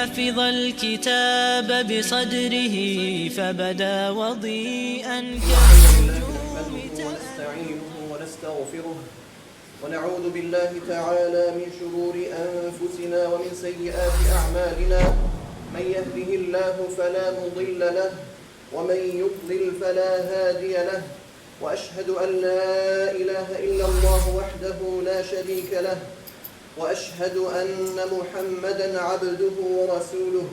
حفظ الكتاب بصدره فبدا وضيئا كالنجوم ونستعينه ونستغفره ونعوذ بالله تعالى من شرور أنفسنا ومن سيئات أعمالنا. من يهده الله فلا مضل له ومن يضلل فلا هادي له، وأشهد أن لا إله إلا الله وحده لا شريك له، وأشهد أن محمدا عبده ورسوله.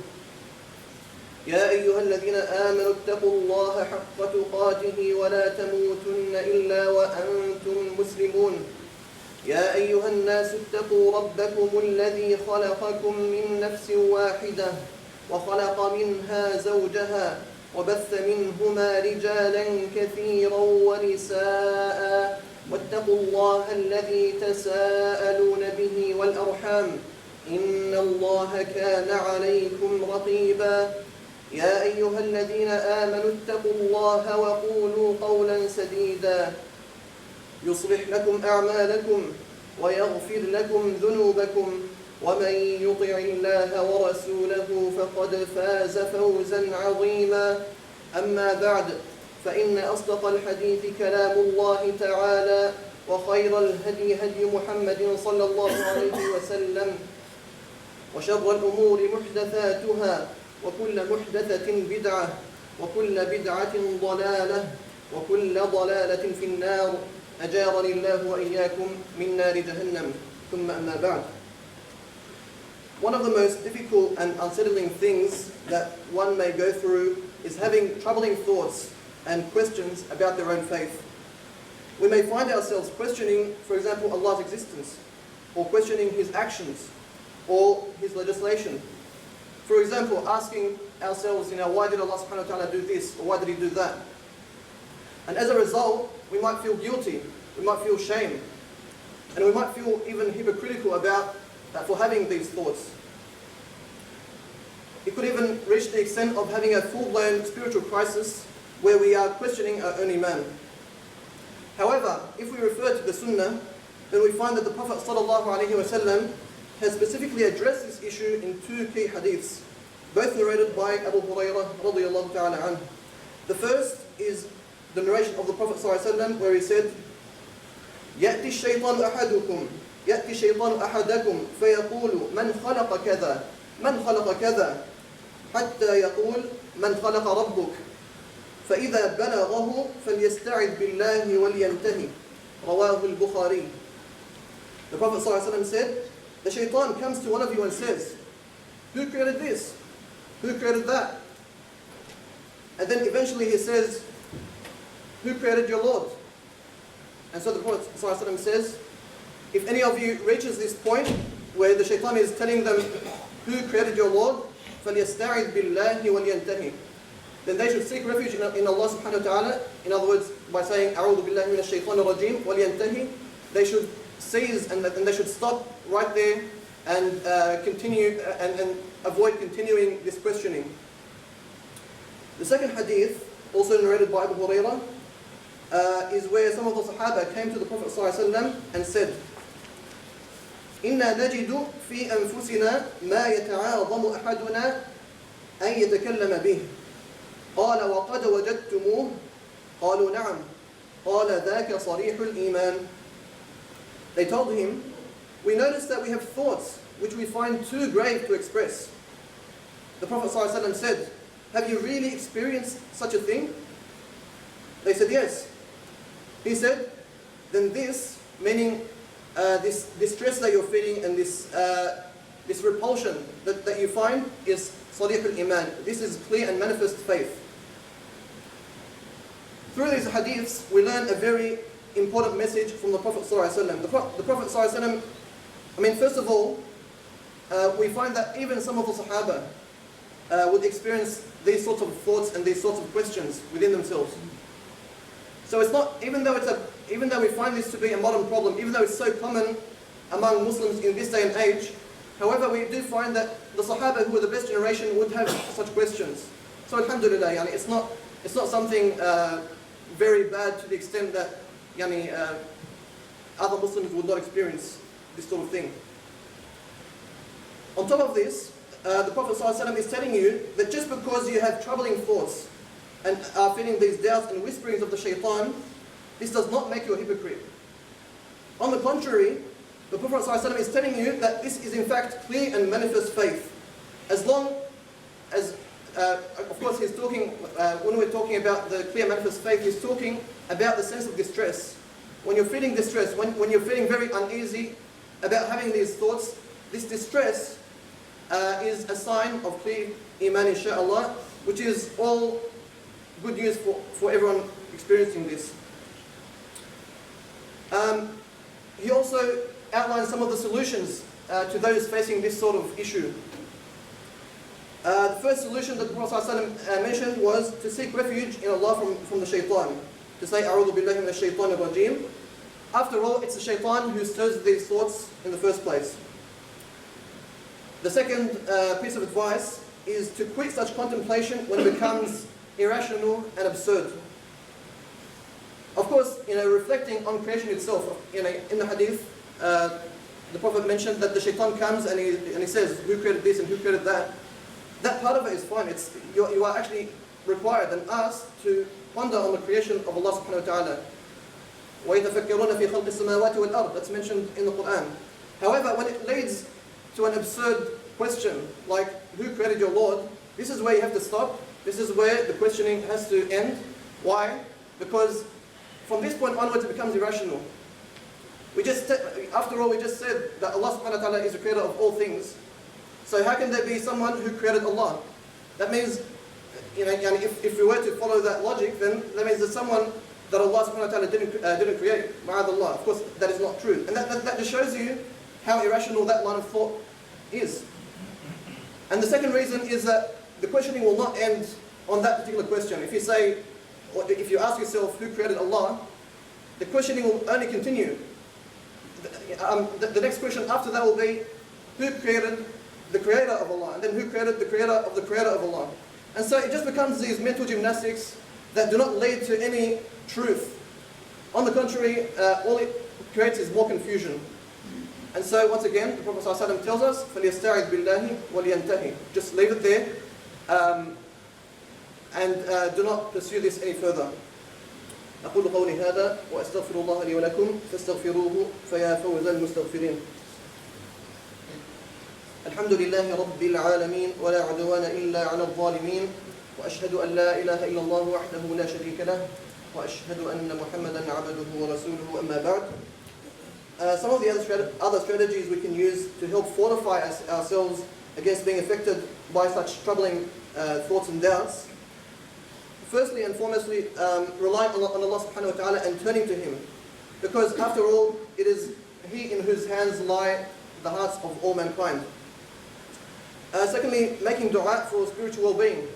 يا أيها الذين آمنوا اتقوا الله حق تقاته ولا تموتن إلا وأنتم مسلمون. يا أيها الناس اتقوا ربكم الذي خلقكم من نفس واحدة وخلق منها زوجها وبث منهما رجالا كثيرا ونساء، واتقوا الله الذي تساءلون به والأرحام إن الله كان عليكم رقيبا. يا أيها الذين آمنوا اتقوا الله وقولوا قولا سديدا يصلح لكم أعمالكم ويغفر لكم ذنوبكم، ومن يطع الله ورسوله فقد فاز فوزا عظيما. أما بعد، فإن أصدق الحديث كلام الله تعالى، وخير الهدي هدي محمد صلى الله عليه وسلم، وشر الأمور محدثاتها، وكل محدثة بدعة، وكل بدعة ضلالة، وكل ضلالة في النار. أجارني الله وإياكم من نار جهنم. ثم أما بعد. One of the most difficult and unsettling things that one may go through is having troubling thoughts and questions about their own faith. We may find ourselves questioning, for example, Allah's existence, or questioning His actions, or His legislation. For example, asking ourselves, why did Allah subhanahu wa ta'ala do this, or why did He do that? And as a result, we might feel guilty, we might feel shame, and we might feel even hypocritical for having these thoughts. It could even reach the extent of having a full-blown spiritual crisis where we are questioning our own iman. However, if we refer to the Sunnah, then we find that the Prophet ﷺ has specifically addressed this issue in two key hadiths, both narrated by Abu Hurairah radiyallahu ta'ala anhu. The first is the narration of the Prophet ﷺ where he said, يأتي الشيطان أحدكم فيقول من خلق كذا من خلق كذا حتى يقول من خلق ربك فإذا بلغه فليستعذ بالله ولينتهي. رواه البخاري. The Prophet ﷺ said, the shaitan comes to one of you and says, who created this? Who created that? And then eventually he says, who created your Lord? And so the Prophet ﷺ says, if any of you reaches this point where the shaitan is telling them, who created your Lord? فَلْيَسْتَعِذْ بِاللَّهِ وَلْيَنْتَهِ. Then they should seek refuge in Allah subhanahu wa ta'ala. In other words, by saying, أَعُوذُ بِاللَّهِ مِنَ الشَّيْطَانِ الرَّجِيمِ وَلْيَنْتَهِ. They should cease and they should stop right there and continue and avoid continuing this questioning. The second hadith, also narrated by Abu Hurairah, is where some of the Sahaba came to the Prophet ﷺ and said, إِنَّا نَجِدُ فِي أَنفُسِنَا مَا يَتَعَاظَمُ أَحَدُنَا أَنْ يَتَكَلَّمَ بِهِ قَالَ وَقَدْ وَجَدْتُمُوهُ قَالُوا نَعَمْ قَالَ ذَاكَ صَرِيحُ الْإِيمَانِ. They told him, we notice that we have thoughts which we find too grave to express. The Prophet ﷺ said, have you really experienced such a thing? They said, yes. He said, then this, meaning this distress that you're feeling and this repulsion that you find is Sarih al-Iman. This is clear and manifest faith. Through these hadiths, we learn a very important message from the Prophet ﷺ. The Prophet ﷺ, first of all, we find that even some of the Sahaba would experience these sorts of thoughts and these sorts of questions within themselves. So it's not, even though we find this to be a modern problem, even though it's so common among Muslims in this day and age, however, we do find that the Sahaba, who were the best generation, would have such questions. So alhamdulillah, it's not something very bad to the extent that other Muslims would not experience this sort of thing. On top of this, the Prophet ﷺ is telling you that just because you have troubling thoughts and are feeling these doubts and whisperings of the shaitan, this does not make you a hypocrite. On the contrary, the Prophet ﷺ is telling you that this is in fact clear and manifest faith. As long as, of course he's talking, when we're talking about the clear manifest faith, he's talking about the sense of distress. When you're feeling distress, when you're feeling very uneasy about having these thoughts, this distress is a sign of clear iman, inshaAllah, which is all good news for everyone experiencing this. He also outlines some of the solutions to those facing this sort of issue. The first solution that the Prophet ﷺ mentioned was to seek refuge in Allah from the shaitan. To say, A'udhu billahi minash shaitanir rajim. After all, it's the shaitan who stirs these thoughts in the first place. The second piece of advice is to quit such contemplation when it becomes irrational and absurd. Of course, reflecting on creation itself, in the hadith, the Prophet mentioned that the shaitan comes and he says, who created this and who created that? That part of it is fine. You are actually required and asked to ponder on the creation of Allah subhanahu wa ta'ala. وَيَتَفَكَّرُونَ فِي خَلْقِ السَّمَاوَاتِ وَالْأَرْضِ. That's mentioned in the Quran. However, when it leads to an absurd question, like, who created your Lord? This is where you have to stop. This is where the questioning has to end. Why? Because from this point onwards it becomes irrational. After all, we just said that Allah subhanahu wa ta'ala is the creator of all things. So how can there be someone who created Allah? That means, if we were to follow that logic, then that means there's someone that Allah subhanahu wa ta'ala didn't create. Ma'adallah. Of course, that is not true. And that just shows you how irrational that line of thought is. And the second reason is that the questioning will not end on that particular question. If you ask yourself, who created Allah? The questioning will only continue. The next question after that will be, who created the creator of Allah? And then who created the creator of Allah? And so it just becomes these mental gymnastics that do not lead to any truth. On the contrary, all it creates is more confusion. And so once again, the Prophet ﷺ tells us, فَلْيَسْتَعِذْ بِاللَّهِ وَلْيَنْتَهِ. Just leave it there and do not pursue this any further. أقول قولي هذا وأستغفر الله لي ولكم فاستغفروه فيا فوز المستغفرين. الحمد لله رب العالمين ولا عدوان إلا على الظالمين وأشهد أن لا إله إلا الله وحده لا شريك له وأشهد أن محمدا عبده ورسوله أما بعد. Some of the other strategies we can use to help fortify ourselves against being affected by such troubling thoughts and doubts. Firstly and foremostly, relying on Allah subhanahu wa ta'ala and turning to Him. Because after all, it is He in whose hands lie the hearts of all mankind. Secondly, making dua for spiritual well-being.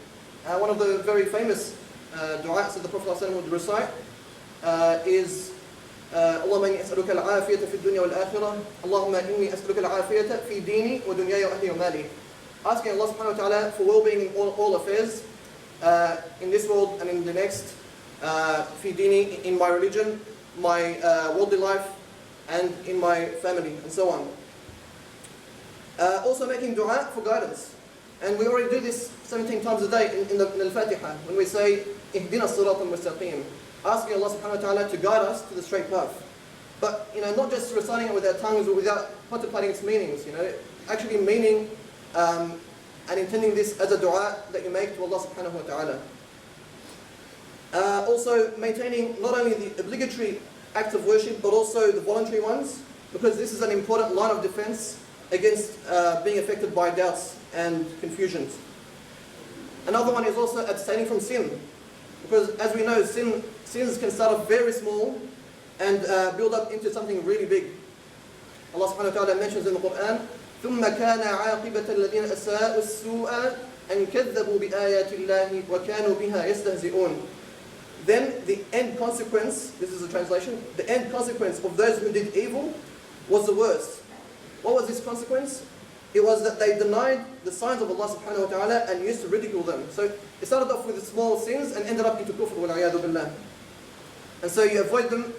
One of the very famous du'as that the Prophet ﷺ would recite is اللهم إني أسألك العافية في الدنيا والآخرة اللهم إني أسألك العافية في ديني ودنياي وأهلي ومالي. Asking Allah subhanahu wa ta'ala for well-being in all affairs, in this world and in the next, fi dini, in my religion, my worldly life, and in my family, and so on. Also making dua for guidance. And we already do this 17 times a day in the Al-Fatiha, when we say, اهدنا الصراط المستقيم, asking Allah subhanahu wa ta'ala to guide us to the straight path. But, not just reciting it with our tongues or without contemplating its meanings, actually meaning and intending this as a dua that you make to Allah subhanahu wa ta'ala. Also maintaining not only the obligatory acts of worship, but also the voluntary ones, because this is an important line of defense against being affected by doubts and confusions. Another one is also abstaining from sin, because as we know, sins can start off very small and build up into something really big. Allah subhanahu wa ta'ala mentions in the Quran, ثُمَّ كَانَ عَاقِبَةَ الَّذِينَ أَسَاءُوا السُّوءَ أَنْ كَذَّبُوا بِآيَاتِ اللَّهِ وَكَانُوا بِهَا يَسْتَهْزِئُونَ. Then the end consequence, this is a translation, the end consequence of those who did evil was the worst. What was this consequence? It was that they denied the signs of Allah subhanahu wa ta'ala and used to ridicule them. So it started off with small sins and ended up into kufr wal-'iyadu billah. And so you avoid them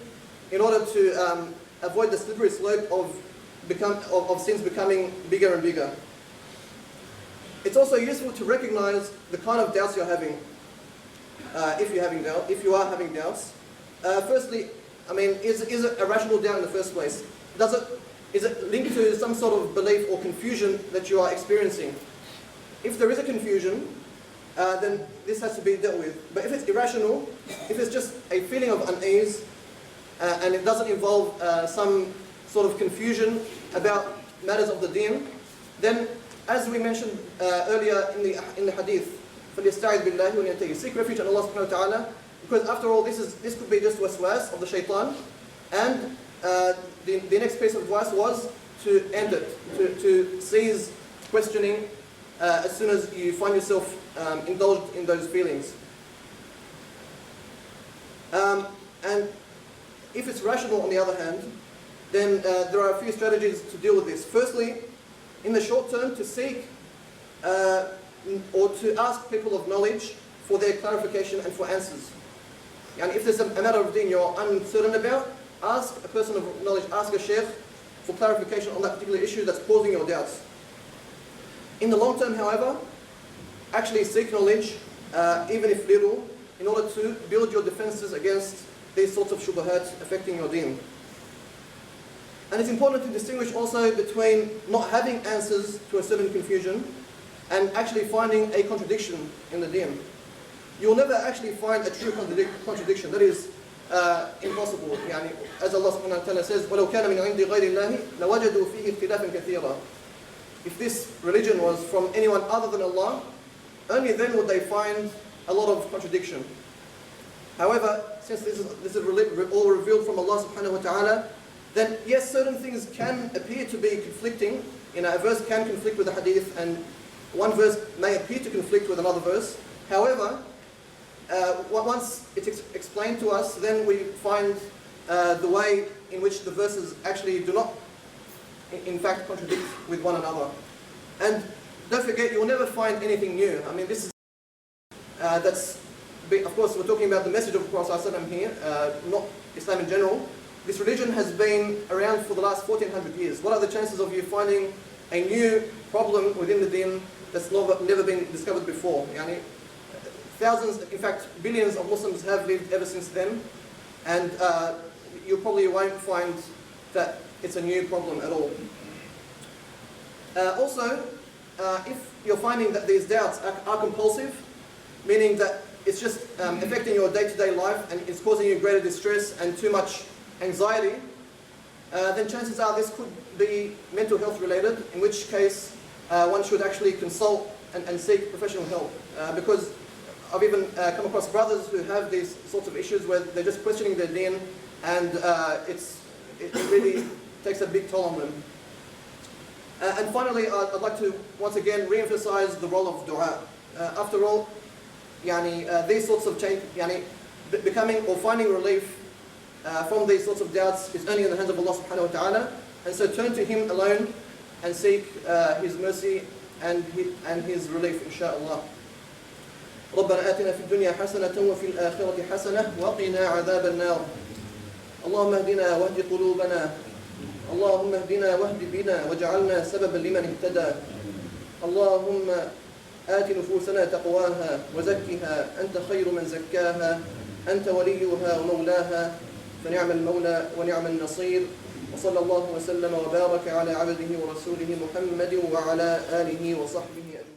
in order to avoid the slippery slope of sins becoming bigger and bigger. It's also useful to recognize the kind of doubts you're having, if you are having doubts. Firstly, I mean, is it a rational doubt in the first place? Is it linked to some sort of belief or confusion that you are experiencing? If there is a confusion, then this has to be dealt with. But if it's irrational, if it's just a feeling of unease, and it doesn't involve some sort of confusion about matters of the deen, then, as we mentioned earlier in the hadith, فَلْيَسْتَعِذْ بِاللَّهِ وَلْيَنْتَهِ, seek refuge in Allah subhanahu wa ta'ala, because after all, this could be just waswas of the shaitan, and the next piece of advice was to end it, to cease questioning as soon as you find yourself indulged in those feelings. And if it's rational, on the other hand, then there are a few strategies to deal with this. Firstly, in the short term, to seek or to ask people of knowledge for their clarification and for answers. And if there's a matter of deen you're uncertain about, ask a person of knowledge, ask a sheikh for clarification on that particular issue that's causing your doubts. In the long term, however, actually seek knowledge, even if little, in order to build your defenses against these sorts of shubahat affecting your deen. And it's important to distinguish also between not having answers to a certain confusion and actually finding a contradiction in the deen. You'll never actually find a true contradiction. That is impossible. يعني, as Allah subhanahu wa ta'ala says, وَلَوْ كَانَ مِنْ عِنْدِ غَيْرِ اللَّهِ لَوَجَدُوا فِيهِ اخْتِلَافًا كَثِيرًا. If this religion was from anyone other than Allah, only then would they find a lot of contradiction. However, since this is all revealed from Allah subhanahu wa ta'ala, then yes, certain things can appear to be conflicting. A verse can conflict with a hadith, and one verse may appear to conflict with another verse. However, once it's explained to us, then we find the way in which the verses actually do not, in fact, contradict with one another. And don't forget, you'll never find anything new. I mean, this is of course, we're talking about the message of the Prophet ﷺ here, not Islam in general. This religion has been around for the last 1400 years. What are the chances of you finding a new problem within the deen that's never been discovered before? Yani, thousands, in fact, billions of Muslims have lived ever since then, and you probably won't find that it's a new problem at all. Also, if you're finding that these doubts are compulsive, meaning that it's just affecting your day-to-day life and it's causing you greater distress and too much anxiety, then chances are this could be mental health related, in which case one should actually consult and seek professional help. Because I've even come across brothers who have these sorts of issues where they're just questioning their deen, and it really takes a big toll on them. And finally, I'd like to once again re-emphasize the role of dua. After all, these sorts of change, becoming or finding relief from these sorts of doubts is only in the hands of Allah subhanahu wa ta'ala. And so turn to Him alone and seek His mercy and His relief, inshaAllah. ربنا آتنا في الدنيا حسنة وفي الآخرة حسنة وقنا عذاب النار. اللهم اهدنا واهد قلوبنا. اللهم اهدنا واهد بنا واجعلنا سببا لمن اهتدى. اللهم آت نفوسنا تقواها وزكها أنت خير من زكاها أنت وليها ومولاها فنعم المولى ونعم النصير وصلى الله وسلم وبارك على عبده ورسوله محمد وعلى آله وصحبه أجمعين.